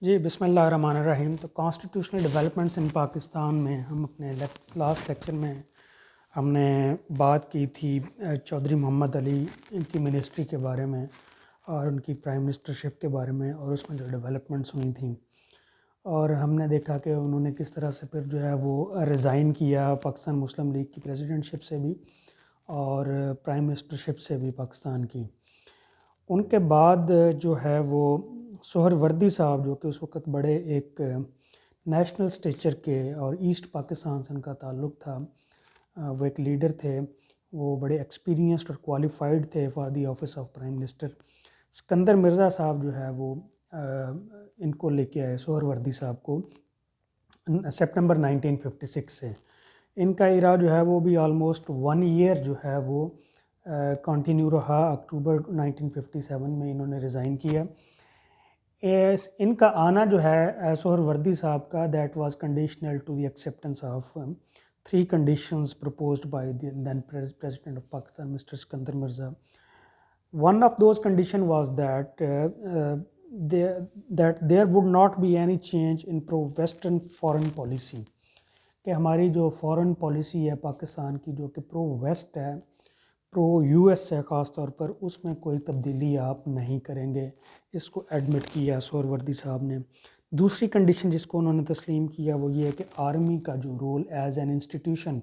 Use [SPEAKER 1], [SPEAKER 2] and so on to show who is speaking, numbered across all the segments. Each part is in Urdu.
[SPEAKER 1] جی بسم اللہ الرحمن الرحیم. تو کانسٹیٹیوشنل ڈیولپمنٹس ان پاکستان میں ہم اپنے لاسٹ لیکچر میں ہم نے بات کی تھی چودھری محمد علی ان کی منسٹری کے بارے میں اور ان کی پرائم منسٹرشپ کے بارے میں، اور اس میں جو ڈیولپمنٹس ہوئی تھیں، اور ہم نے دیکھا کہ انہوں نے کس طرح سے پھر جو ہے وہ ریزائن کیا پاکستان مسلم لیگ کی پریزیڈنٹ شپ سے بھی اور پرائم منسٹرشپ سے بھی پاکستان کی. ان کے بعد جو ہے وہ سہروردی صاحب، جو کہ اس وقت بڑے ایک نیشنل سٹیچر کے اور ایسٹ پاکستان سے ان کا تعلق تھا، وہ ایک لیڈر تھے، وہ بڑے ایکسپیرینسڈ اور کوالیفائڈ تھے for the office of prime minister. Sikandar Mirza صاحب جو ہے وہ ان کو لے کے آئے سہروردی صاحب کو سپٹمبر 1956 سے. ان کا ایرا جو ہے وہ بھی آلموسٹ 1 ایئر جو ہے وہ کنٹینیو رہا. اکتوبر 1957 میں انہوں نے ریزائن کیا. ان کا آنا جو ہے سہروردی صاحب کا، that was conditional to the acceptance of 3 conditions proposed by the then President of Pakistan, Mr. Sikandar Mirza. One of those conditions was that there would not be any change in pro-Western foreign policy. کہ ہماری جو فورن پالیسی ہے پاکستان کی، جو کہ پرو ویسٹ ہے، پرو یو ایس ہے خاص طور پر، اس میں کوئی تبدیلی آپ نہیں کریں گے. اس کو ایڈمٹ کیا سہروردی صاحب نے. دوسری کنڈیشن جس کو انہوں نے تسلیم کیا وہ یہ ہے کہ آرمی کا جو رول ایز این انسٹیٹیوشن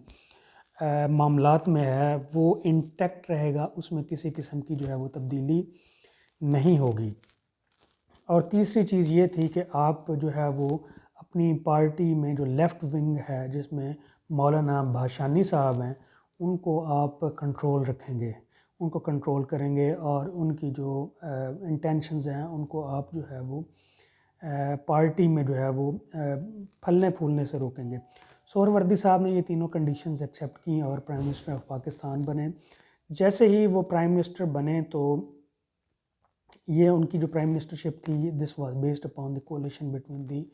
[SPEAKER 1] معاملات میں ہے وہ انٹیکٹ رہے گا، اس میں کسی قسم کی جو ہے وہ تبدیلی نہیں ہوگی. اور تیسری چیز یہ تھی کہ آپ جو ہے وہ اپنی پارٹی میں جو لیفٹ ونگ ہے، جس میں مولانا بھاشانی صاحب ہیں، ان کو آپ کنٹرول رکھیں گے، ان کو کنٹرول کریں گے، اور ان کی جو انٹینشنز ہیں ان کو آپ جو ہے وہ پارٹی میں جو ہے وہ پھلنے پھولنے سے روکیں گے. سہروردی صاحب نے یہ تینوں کنڈیشنز ایکسیپٹ کیں اور پرائم منسٹر آف پاکستان بنے. جیسے ہی وہ پرائم منسٹر بنے تو یہ ان کی جو پرائم منسٹرشپ تھی، this was based upon the coalition between the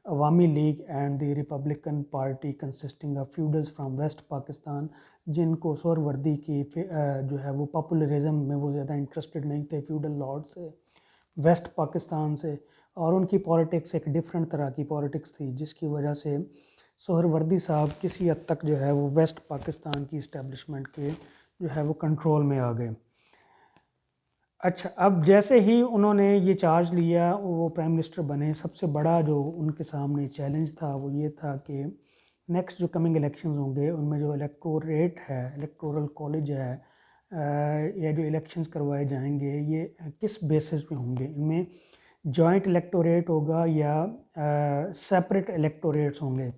[SPEAKER 1] Awami League and the Republican Party consisting of feudals from West Pakistan, جن کو سہروردی کی جو ہے وہ پاپولرزم میں وہ زیادہ انٹرسٹڈ نہیں تھے، فیوڈل لارڈ سے، ویسٹ پاکستان سے. اور ان کی پالیٹکس ایک ڈفرینٹ طرح کی پالیٹکس تھی، جس کی وجہ سے سہروردی صاحب کسی حد تک جو ہے وہ ویسٹ پاکستان کی اسٹیبلشمنٹ کے جو ہے وہ کنٹرول میں آ گئے. اچھا، اب جیسے ہی انہوں نے یہ چارج لیا، وہ پرائم منسٹر بنے، سب سے بڑا جو ان کے سامنے چیلنج تھا وہ یہ تھا کہ نیکسٹ جو کمنگ الیکشنز ہوں گے ان میں جو الیکٹوریٹ ہے، الیکٹورل کالج ہے، یا جو الیکشنز کروائے جائیں گے یہ کس بیسس پہ ہوں گے؟ ان میں جوائنٹ الیکٹوریٹ ہوگا یا سیپریٹ الیکٹوریٹس ہوں گے؟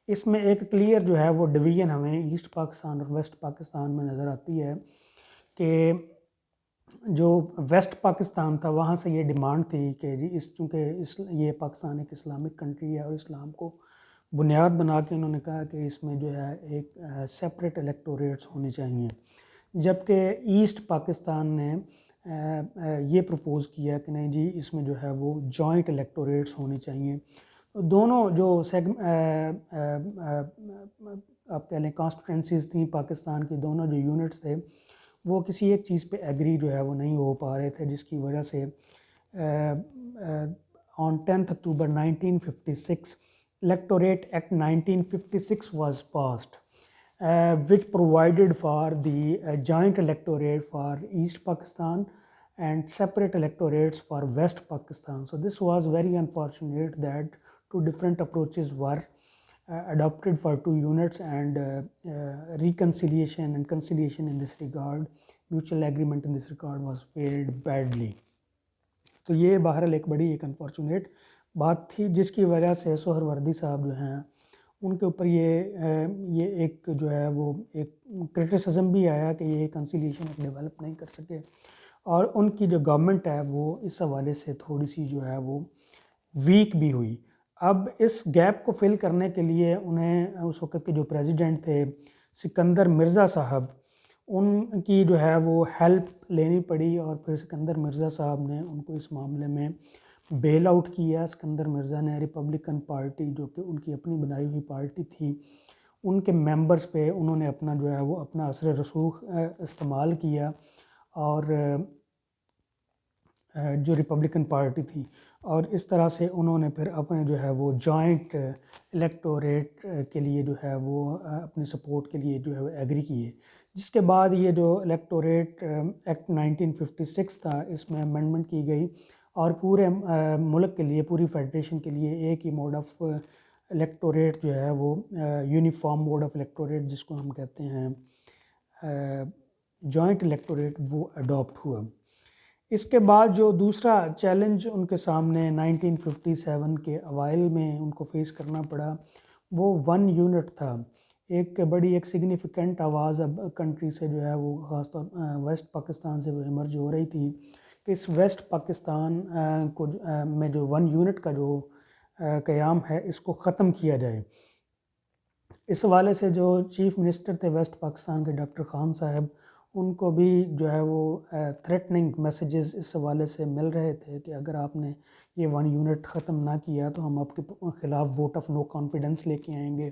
[SPEAKER 1] اس میں ایک کلیئر جو ہے وہ ڈویژن ہمیں ایسٹ پاکستان اور ویسٹ پاکستان میں نظر آتی ہے کہ جو ویسٹ پاکستان تھا وہاں سے یہ ڈیمانڈ تھی کہ جی چونکہ یہ پاکستان ایک اسلامک کنٹری ہے اور اسلام کو بنیاد بنا کے انہوں نے کہا کہ اس میں جو ہے ایک سیپریٹ الیکٹوریٹس ہونی چاہیے. جبکہ ایسٹ پاکستان نے یہ پروپوز کیا کہ نہیں جی اس میں جو ہے وہ جوائنٹ الیکٹوریٹس ہونی چاہیے. دونوں جو آپ کہہ لیں کانسٹیٹوئنسیز تھیں پاکستان کی، دونوں جو یونٹس تھے وہ کسی ایک چیز پہ ایگری جو ہے وہ نہیں ہو پا رہے تھے، جس کی وجہ سے آن 10 اکتوبر 1956 electorate act 1956 was passed which provided for the joint electorate for East Pakistan and separate electorates for West Pakistan. So this was very unfortunate that 2 different approaches were adopted for 2 units, and reconciliation and conciliation in this regard, mutual agreement in this regard was failed badly. تو یہ بہرحال ایک بڑی ایک انفارچونیٹ بات تھی، جس کی وجہ سے سہروردی صاحب جو ہیں ان کے اوپر یہ ایک جو ہے وہ ایک کرٹیسزم بھی آیا کہ یہ کنسیلیشن ڈیولپ نہیں کر سکے، اور ان کی جو گورنمنٹ ہے وہ اس حوالے سے تھوڑی سی جو ہے وہ ویک بھی ہوئی. اب اس گیپ کو فل کرنے کے لیے انہیں اس وقت کے جو پریزیڈنٹ تھے سکندر مرزا صاحب، ان کی جو ہے وہ ہیلپ لینی پڑی، اور پھر سکندر مرزا صاحب نے ان کو اس معاملے میں بیل آؤٹ کیا. سکندر مرزا نے ریپبلکن پارٹی، جو کہ ان کی اپنی بنائی ہوئی پارٹی تھی، ان کے ممبرز پہ انہوں نے اپنا جو ہے وہ اپنا اثر رسوخ استعمال کیا، اور جو ریپبلکن پارٹی تھی اور اس طرح سے انہوں نے پھر اپنے جو ہے وہ جوائنٹ الیکٹوریٹ کے لیے جو ہے وہ اپنی سپورٹ کے لیے جو ہے وہ ایگری کیے، جس کے بعد یہ جو الیکٹوریٹ ایکٹ 1956 تھا اس میں امینڈمنٹ کی گئی اور پورے ملک کے لیے، پوری فیڈریشن کے لیے ایک ہی موڈ آف الیکٹوریٹ جو ہے وہ یونیفارم موڈ آف الیکٹوریٹ جس کو ہم کہتے ہیں جوائنٹ الیکٹوریٹ، وہ اڈاپٹ ہوا۔ اس کے بعد جو دوسرا چیلنج ان کے سامنے 1957 کے اوائل میں ان کو فیس کرنا پڑا وہ 1 یونٹ تھا۔ ایک بڑی ایک سگنیفیکنٹ آواز اب کنٹری سے جو ہے وہ خاص طور ویسٹ پاکستان سے وہ ایمرج ہو رہی تھی کہ اس ویسٹ پاکستان کو میں جو 1 یونٹ کا جو قیام ہے اس کو ختم کیا جائے۔ اس حوالے سے جو چیف منسٹر تھے ویسٹ پاکستان کے ڈاکٹر خان صاحب، ان کو بھی جو ہے وہ تھریٹننگ میسیجز اس حوالے سے مل رہے تھے کہ اگر آپ نے یہ 1 یونٹ ختم نہ کیا تو ہم آپ کے خلاف ووٹ آف نو کانفیڈنس لے کے آئیں گے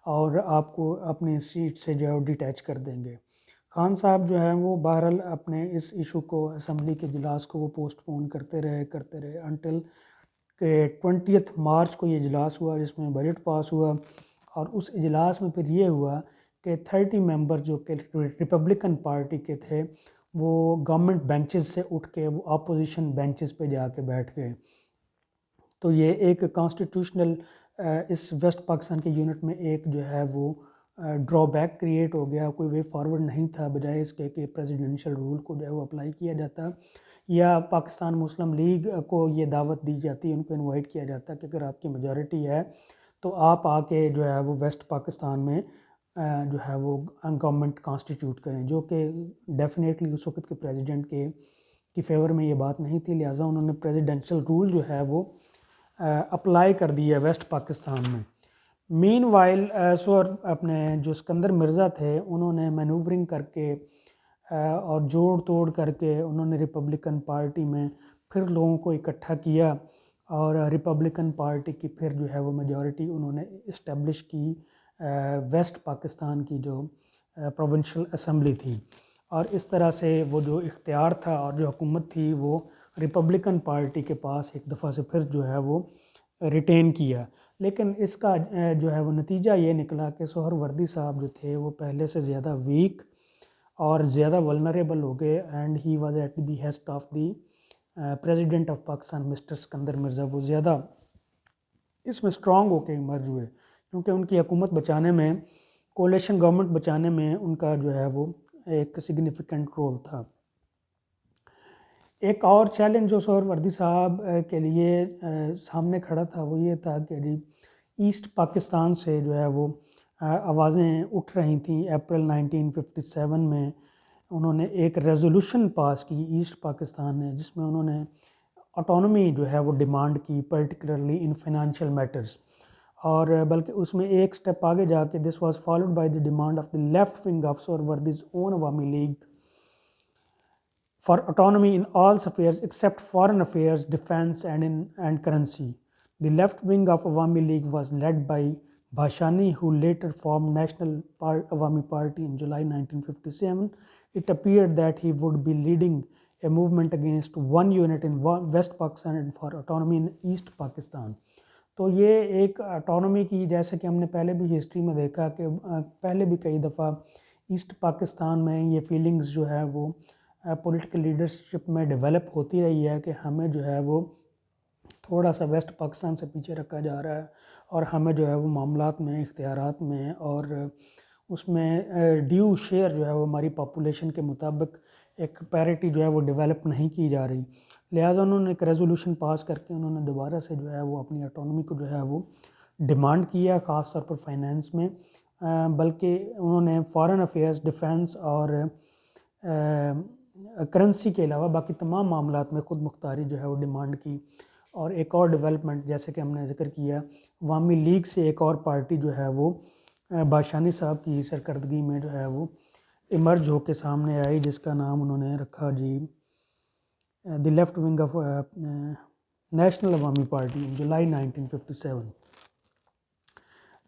[SPEAKER 1] اور آپ کو اپنی سیٹ سے جو ہے وہ ڈیٹیچ کر دیں گے۔ خان صاحب جو ہیں وہ بہرحال اپنے اس ایشو کو، اسمبلی کے اجلاس کو وہ پوسٹ پون کرتے رہے انٹل کہ 20 مارچ کو یہ اجلاس ہوا جس میں بجٹ پاس ہوا، اور اس اجلاس میں پھر یہ ہوا کہ 30 ممبر جو کہ ریپبلکن پارٹی کے تھے وہ گورنمنٹ بینچز سے اٹھ کے وہ اپوزیشن بینچز پہ جا کے بیٹھ گئے۔ تو یہ ایک کانسٹیٹیوشنل اس ویسٹ پاکستان کے یونٹ میں ایک جو ہے وہ ڈرا بیک کریٹ ہو گیا، کوئی وے فارورڈ نہیں تھا، بجائے اس کے کہ پریزیڈنشل رول کو جو ہے وہ اپلائی کیا جاتا یا پاکستان مسلم لیگ کو یہ دعوت دی جاتی، ان کو انوائٹ کیا جاتا کہ اگر آپ کی میجورٹی ہے تو آپ آ کے جو ہے وہ ویسٹ پاکستان میں جو ہے وہ گورنمنٹ کانسٹیٹیوٹ کریں، جو کہ ڈیفینیٹلی اس وقت کے پریزیڈنٹ کی فیور میں یہ بات نہیں تھی، لہٰذا انہوں نے پریزیڈنشل رول جو ہے وہ اپلائی کر دیا ویسٹ پاکستان میں۔ مین وائل اپنے جو اسکندر مرزا تھے انہوں نے مینوورنگ کر کے اور جوڑ توڑ کر کے انہوں نے ریپبلکن پارٹی میں پھر لوگوں کو اکٹھا کیا اور ریپبلکن پارٹی کی پھر جو ہے وہ میجورٹی انہوں نے اسٹیبلش کی ویسٹ پاکستان کی جو پروونشل اسمبلی تھی، اور اس طرح سے وہ جو اختیار تھا اور جو حکومت تھی وہ ریپبلکن پارٹی کے پاس ایک دفعہ سے پھر جو ہے وہ ریٹین کیا۔ لیکن اس کا جو ہے وہ نتیجہ یہ نکلا کہ سہر وردی صاحب جو تھے وہ پہلے سے زیادہ ویک اور زیادہ ولنریبل ہو گئے، and he was at the behest of the president of Pakistan mister Iskander Mirza, وہ زیادہ اس میں اسٹرانگ ہو کے ایمرج ہوئے کیونکہ ان کی حکومت بچانے میں، کولیشن گورنمنٹ بچانے میں ان کا جو ہے وہ ایک سگنیفیکنٹ رول تھا۔ ایک اور چیلنج جو سہر وردی صاحب کے لیے سامنے کھڑا تھا وہ یہ تھا کہ جی ایسٹ پاکستان سے جو ہے وہ آوازیں اٹھ رہی تھیں۔ اپریل 1957 میں انہوں نے ایک ریزولوشن پاس کی ایسٹ پاکستان نے، جس میں انہوں نے آٹونومی جو ہے وہ ڈیمانڈ کی، پرٹیکولرلی ان فائنینشیل میٹرز، اور بلکہ اس میں ایک سٹیپ آگے جا کے this was followed by the demand of the left wing of سہر وردیز اون عوامی league for autonomy in all spheres except foreign affairs, defense and currency. The left wing of Awami League was led by Bhashani, who later formed National Awami Party in July 1957. It appeared that he would be leading a movement against 1 unit in West Pakistan and for autonomy in East Pakistan. تو یہ ایک اٹانومی کی، جیسے کہ ہم نے پہلے بھی ہسٹری میں دیکھا کہ پہلے بھی کئی دفعہ ایسٹ پاکستان میں یہ فیلنگز جو ہے وہ پولیٹیکل لیڈرشپ میں ڈیولپ ہوتی رہی ہے کہ ہمیں جو ہے وہ تھوڑا سا ویسٹ پاکستان سے پیچھے رکھا جا رہا ہے اور ہمیں جو ہے وہ معاملات میں، اختیارات میں اور اس میں ڈیو شیئر جو ہے وہ ہماری پاپولیشن کے مطابق ایک پیرٹی جو ہے وہ ڈیولپ نہیں کی جا رہی، لہٰذا انہوں نے ایک ریزولوشن پاس کر کے انہوں نے دوبارہ سے جو ہے وہ اپنی اٹانومی کو جو ہے وہ ڈیمانڈ کیا، خاص طور پر فائنینس میں، بلکہ انہوں نے فارن افیئرز، ڈیفینس اور کرنسی کے علاوہ باقی تمام معاملات میں خود مختاری جو ہے وہ ڈیمانڈ کی۔ اور ایک اور ڈیولپمنٹ جیسے کہ ہم نے ذکر کیا، عوامی لیگ سے ایک اور پارٹی جو ہے وہ باشانی صاحب کی سرکردگی میں جو ہے وہ ایمرج ہو کے سامنے آئی، جس کا نام انہوں نے رکھا جی the left wing of national Awami party in July 1957۔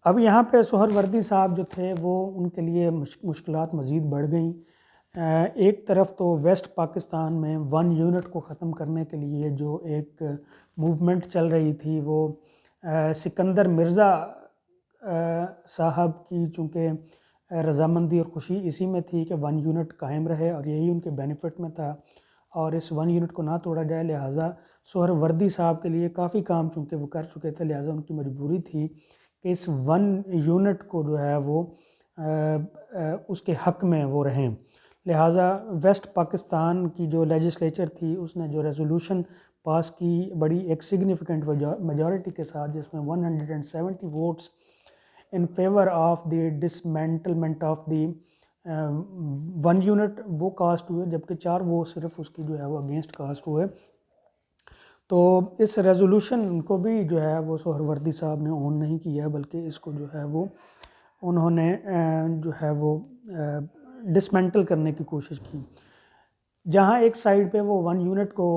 [SPEAKER 1] اب یہاں پہ سہر وردی صاحب جو تھے وہ ان کے لیے مشکلات مزید بڑھ گئیں، ایک طرف تو ویسٹ پاکستان میں 1 یونٹ کو ختم کرنے کے لیے جو ایک موومنٹ چل رہی تھی وہ سکندر مرزا صاحب کی چونکہ رضامندی اور خوشی اسی میں تھی کہ 1 یونٹ قائم رہے اور یہی ان کے بینیفٹ میں تھا اور اس 1 یونٹ کو نہ توڑا جائے، لہٰذا سہروردی صاحب کے لیے کافی کام چونکہ وہ کر چکے تھے، لہٰذا ان کی مجبوری تھی کہ اس 1 یونٹ کو جو ہے وہ اس کے حق میں وہ رہیں، لہٰذا ویسٹ پاکستان کی جو لیجسلیچر تھی اس نے جو ریزولوشن پاس کی بڑی ایک سگنیفیکنٹ میجورٹی کے ساتھ، جس میں 170 votes in favour of the dismantlement of the 1 unit وہ کاسٹ ہوئے، جبکہ 4 وہ صرف اس کی جو ہے وہ اگینسٹ کاسٹ ہوئے۔ تو اس ریزولوشن کو بھی جو ہے وہ سہروردی صاحب نے اون نہیں کیا، بلکہ اس کو جو ہے وہ انہوں نے جو ہے وہ ڈسمینٹل کرنے کی کوشش کی۔ جہاں ایک سائیڈ پہ وہ 1 یونٹ کو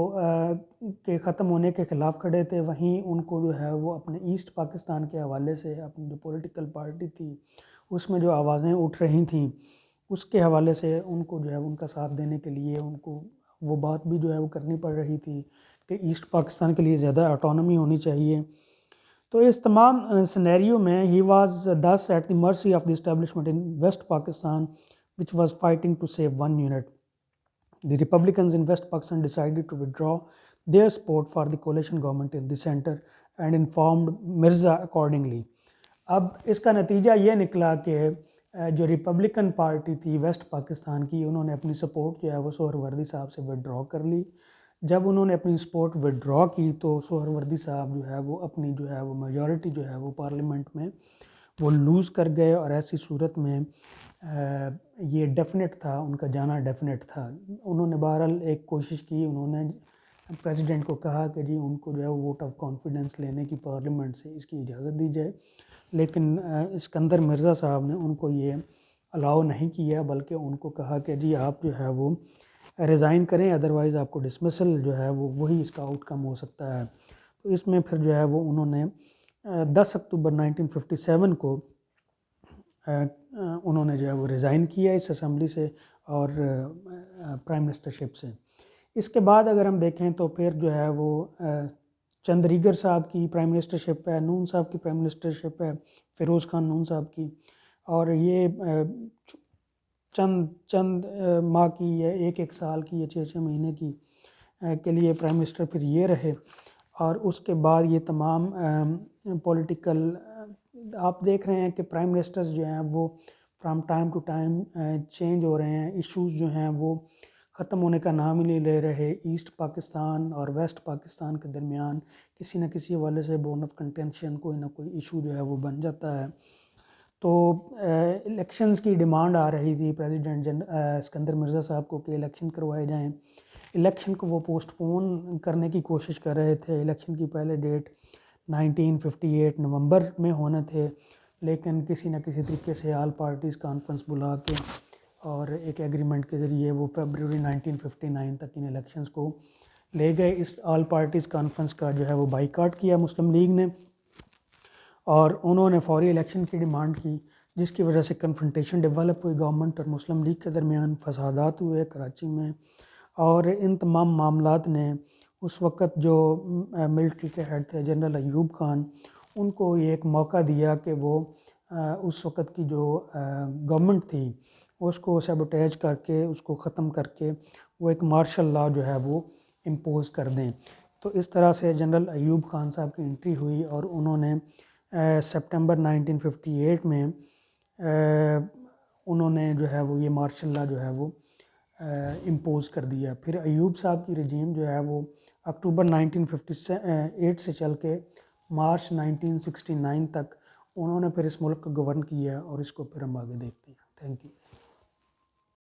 [SPEAKER 1] کے ختم ہونے کے خلاف کھڑے تھے، وہیں ان کو جو ہے وہ اپنے ایسٹ پاکستان کے حوالے سے اپنی جو پولیٹیکل پارٹی تھی اس میں جو آوازیں اٹھ رہی تھیں اس کے حوالے سے ان کو جو ہے ان کا ساتھ دینے کے لیے ان کو وہ بات بھی جو ہے وہ کرنی پڑ رہی تھی کہ ایسٹ پاکستان کے لیے زیادہ آٹونومی ہونی چاہیے۔ تو اس تمام سینیریو میں he was thus at the mercy of the establishment in West Pakistan which was fighting to save 1 unit. The Republicans in West Pakistan decided to withdraw their support for the coalition government in the center and informed Mirza accordingly. اب اس کا نتیجہ یہ نکلا کہ جو ریپبلکن پارٹی تھی ویسٹ پاکستان کی، انہوں نے اپنی سپورٹ جو ہے وہ سہروردی صاحب سے وڈرا کر لی۔ جب انہوں نے اپنی سپورٹ وڈرا کی تو سہروردی صاحب جو ہے وہ اپنی جو ہے وہ میجورٹی جو ہے وہ پارلیمنٹ میں وہ لوز کر گئے، اور ایسی صورت میں یہ ڈیفینٹ تھا، ان کا جانا ڈیفینٹ تھا۔ انہوں نے بہرحال ایک کوشش کی، انہوں نے پریزیڈنٹ کو کہا کہ جی ان کو جو ہے ووٹ آف کانفیڈنس لینے کی پارلیمنٹ سے اس کی اجازت دی جائے، لیکن اسکندر مرزا صاحب نے ان کو یہ الاؤ نہیں کیا، بلکہ ان کو کہا کہ جی آپ جو ہے وہ ریزائن کریں، ادروائز آپ کو ڈسمسل جو ہے وہ وہی اس کا آؤٹ کم ہو سکتا ہے۔ تو اس میں پھر جو ہے وہ انہوں نے 10 اکتوبر 1957 کو انہوں نے جو ہے وہ ریزائن کیا اس اسمبلی سے اور پرائم منسٹرشپ سے۔ اس کے بعد اگر ہم دیکھیں تو پھر جو ہے وہ چندریگر صاحب کی پرائم منسٹرشپ ہے، نون صاحب کی پرائم منسٹرشپ ہے، فیروز خان نون صاحب کی، اور یہ چند ماہ کی یا ایک سال کی یا 6 مہینے کی کے لیے پرائم منسٹر پھر یہ رہے، اور اس کے بعد یہ تمام پولیٹیکل آپ دیکھ رہے ہیں کہ پرائم منسٹرز جو ہیں وہ from time to time change ہو رہے ہیں، ایشوز جو ہیں وہ ختم ہونے کا نام ہی نہیں لے رہے۔ ایسٹ پاکستان اور ویسٹ پاکستان کے درمیان کسی نہ کسی حوالے سے بون آف کنٹینشن کوئی نہ کوئی ایشو جو ہے وہ بن جاتا ہے۔ تو الیکشنز کی ڈیمانڈ آ رہی تھی پریزیڈنٹ اسکندر مرزا صاحب کو کہ الیکشن کروائے جائیں، الیکشن کو وہ پوسٹ پون کرنے کی کوشش کر رہے تھے۔ الیکشن کی پہلے ڈیٹ 1958 نومبر میں ہونے تھے، لیکن کسی نہ کسی طریقے سے آل پارٹیز کانفرنس بلا کے اور ایک ایگریمنٹ کے ذریعے وہ فیبروری 1959 تک ان الیکشنز کو لے گئے۔ اس آل پارٹیز کانفرنس کا جو ہے وہ بائیکاٹ کیا مسلم لیگ نے، اور انہوں نے فوری الیکشن کی ڈیمانڈ کی، جس کی وجہ سے کنفرنٹیشن ڈیولپ ہوئی گورنمنٹ اور مسلم لیگ کے درمیان، فسادات ہوئے کراچی میں، اور ان تمام معاملات نے اس وقت جو ملٹری کے ہیڈ تھے جنرل ایوب خان، ان کو یہ ایک موقع دیا کہ وہ اس وقت کی جو گورنمنٹ تھی اس کو سیبوٹیج کر کے، اس کو ختم کر کے وہ ایک مارشل لاء جو ہے وہ امپوز کر دیں۔ تو اس طرح سے جنرل ایوب خان صاحب کی انٹری ہوئی، اور انہوں نے سپٹمبر 1958 میں انہوں نے جو ہے وہ یہ مارشل لاء جو ہے وہ امپوز کر دیا۔ پھر ایوب صاحب کی رجیم جو ہے وہ اکتوبر 1958 سے چل کے مارچ 1969 تک انہوں نے پھر اس ملک کو گورن کیا، اور اس کو پھر ہم آگے دیکھتے ہیں۔ Thank you.